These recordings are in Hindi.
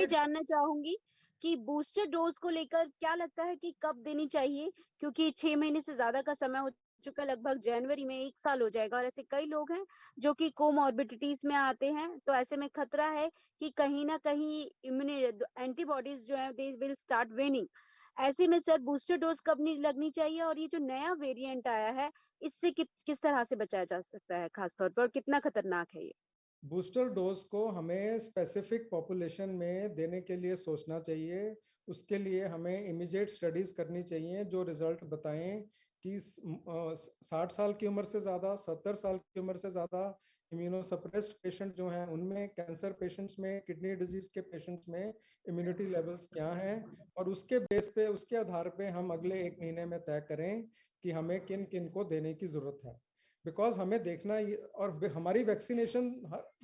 जानना चाहूंगी कि बूस्टर डोज को लेकर क्या लगता है कि कब देनी चाहिए, क्योंकि 6 महीने से ज्यादा का समय हो चुका है, लगभग जनवरी में 1 साल हो जाएगा और ऐसे कई लोग हैं जो कि कोमॉर्बिडिटीज में आते हैं, तो ऐसे में खतरा है कि कहीं ना कहीं एंटीबॉडीज जो है दे विल स्टार्ट वेनिंग। ऐसे में सर बूस्टर डोज कब नहीं लगनी चाहिए और ये जो नया वेरिएंट आया है इससे किस तरह से बचाया जा सकता है खासतौर पर, और कितना खतरनाक है ये? बूस्टर डोज को हमें स्पेसिफिक पॉपुलेशन में देने के लिए सोचना चाहिए। उसके लिए हमें इमीडिएट स्टडीज करनी चाहिए जो रिजल्ट बताएं कि 60 साल की उम्र से ज़्यादा, 70 साल की उम्र से ज़्यादा इम्यूनोसप्रेस्ड पेशेंट जो हैं उनमें, कैंसर पेशेंट्स में, किडनी डिजीज के पेशेंट्स में इम्यूनिटी लेवल्स क्या हैं, और उसके बेस पे, उसके आधार पे हम अगले 1 महीने में तय करें कि हमें किन किन को देने की ज़रूरत है। बिकॉज हमें देखना और हमारी वैक्सीनेशन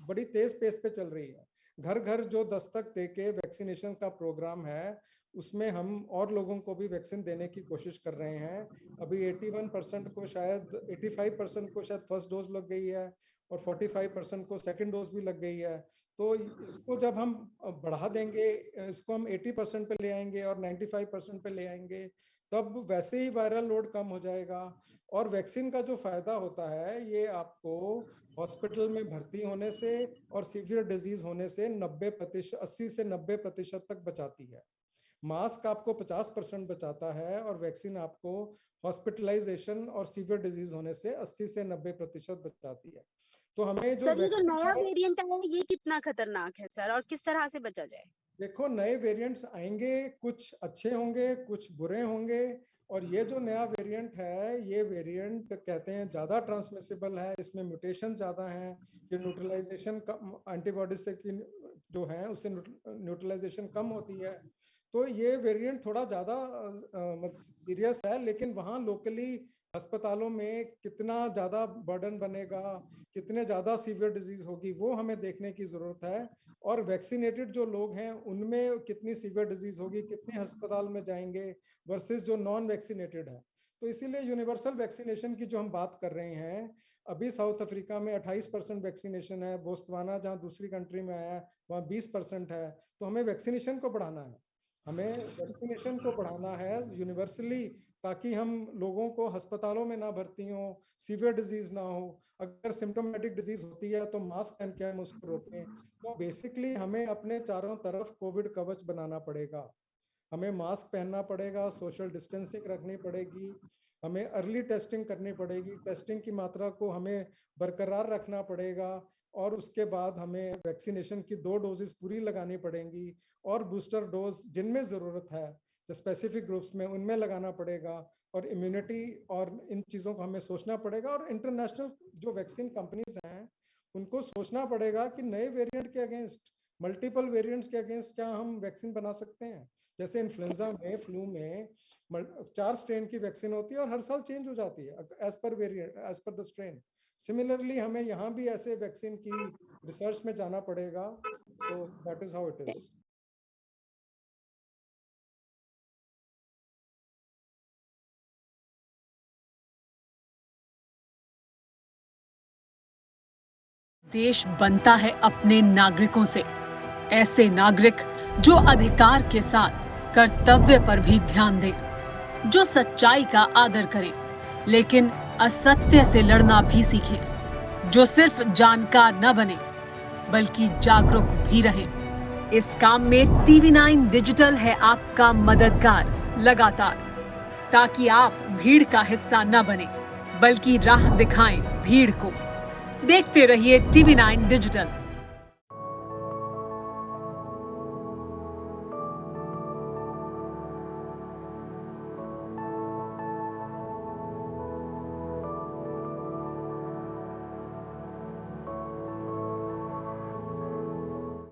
बड़ी तेज पेस पे चल रही है। घर घर जो दस्तक दे के वैक्सीनेशन का प्रोग्राम है उसमें हम और लोगों को भी वैक्सीन देने की कोशिश कर रहे हैं। अभी 81% को शायद 85% को शायद फर्स्ट डोज लग गई है और 45% को सेकेंड डोज भी लग गई है। तो इसको जब हम बढ़ा देंगे, इसको हम 80% पे ले आएंगे और 95% पे ले आएंगे, तब वैसे ही वायरल लोड कम हो जाएगा। और वैक्सीन का जो फायदा होता है ये आपको हॉस्पिटल में भर्ती होने से और सीवियर डिजीज होने से 90%, 80 से 90% तक बचाती है। मास्क आपको 50% बचाता है और वैक्सीन आपको हॉस्पिटलाइजेशन और सीवियर डिजीज होने से 80 से 90% बचाती है। तो हमें जो सर ये जो नया वेरिएंट है ये कितना खतरनाक है सर, और किस तरह से बचा जाए? देखो, नए वेरिएंट्स आएंगे, कुछ अच्छे होंगे, कुछ बुरे होंगे। और ये जो नया वेरिएंट है, ये वेरिएंट कहते हैं ज़्यादा ट्रांसमिसिबल है, इसमें म्यूटेशन ज़्यादा हैं, ये न्यूट्रलाइजेशन कम, एंटीबॉडी से की जो है उससे न्यूट्रलाइजेशन कम होती है। तो ये वेरिएंट थोड़ा ज़्यादा सीरियस है, लेकिन वहाँ लोकली अस्पतालों में कितना ज़्यादा बर्डन बनेगा, कितने ज़्यादा सीवियर डिजीज होगी, वो हमें देखने की ज़रूरत है। और वैक्सीनेटेड जो लोग हैं उनमें कितनी सीवियर डिजीज होगी, कितने अस्पताल में जाएंगे वर्सेस जो नॉन वैक्सीनेटेड है। तो इसीलिए यूनिवर्सल वैक्सीनेशन की जो हम बात कर रहे हैं, अभी साउथ अफ्रीका में 28% वैक्सीनेशन है, बोस्टवाना जहाँ दूसरी कंट्री में आया है वहाँ 20% है। तो हमें वैक्सीनेशन को बढ़ाना है, हमें वैक्सीनेशन को बढ़ाना है यूनिवर्सली, ताकि हम लोगों को अस्पतालों में ना भर्ती हो, सीवियर डिजीज ना हो। अगर सिम्टोमेटिक डिजीज होती है तो मास्क पहन के हम उसको रोकें। तो बेसिकली हमें अपने चारों तरफ कोविड कवच बनाना पड़ेगा। हमें मास्क पहनना पड़ेगा, सोशल डिस्टेंसिंग रखनी पड़ेगी, हमें अर्ली टेस्टिंग करनी पड़ेगी, टेस्टिंग की मात्रा को हमें बरकरार रखना पड़ेगा, और उसके बाद हमें वैक्सीनेशन की 2 डोजेस पूरी लगानी पड़ेंगी, और बूस्टर डोज जिनमें ज़रूरत है जो स्पेसिफिक ग्रुप्स में उनमें लगाना पड़ेगा। और इम्यूनिटी और इन चीज़ों को हमें सोचना पड़ेगा। और इंटरनेशनल जो वैक्सीन कंपनीज हैं उनको सोचना पड़ेगा कि नए वेरिएंट के अगेंस्ट, मल्टीपल वेरिएंट्स के अगेंस्ट क्या हम वैक्सीन बना सकते हैं। जैसे इन्फ्लुएंजा में, फ्लू में 4 स्ट्रेन की वैक्सीन होती है और हर साल चेंज हो जाती है as per variant, as per the strain. Similarly हमें यहाँ भी ऐसे वैक्सीन की रिसर्च में जाना पड़ेगा। तो that is how it is. देश बनता है अपने नागरिकों से, ऐसे नागरिक जो अधिकार के साथ कर्तव्य पर भी ध्यान दें, जो सच्चाई का आदर करें लेकिन असत्य से लड़ना भी सीखें, जो सिर्फ जानकार न बने बल्कि जागरूक भी रहें। इस काम में TV9 डिजिटल है आपका मददगार लगातार, ताकि आप भीड़ का हिस्सा न बने बल्कि राह दिखाएं भीड़ को। देखते रहिए TV9 डिजिटल।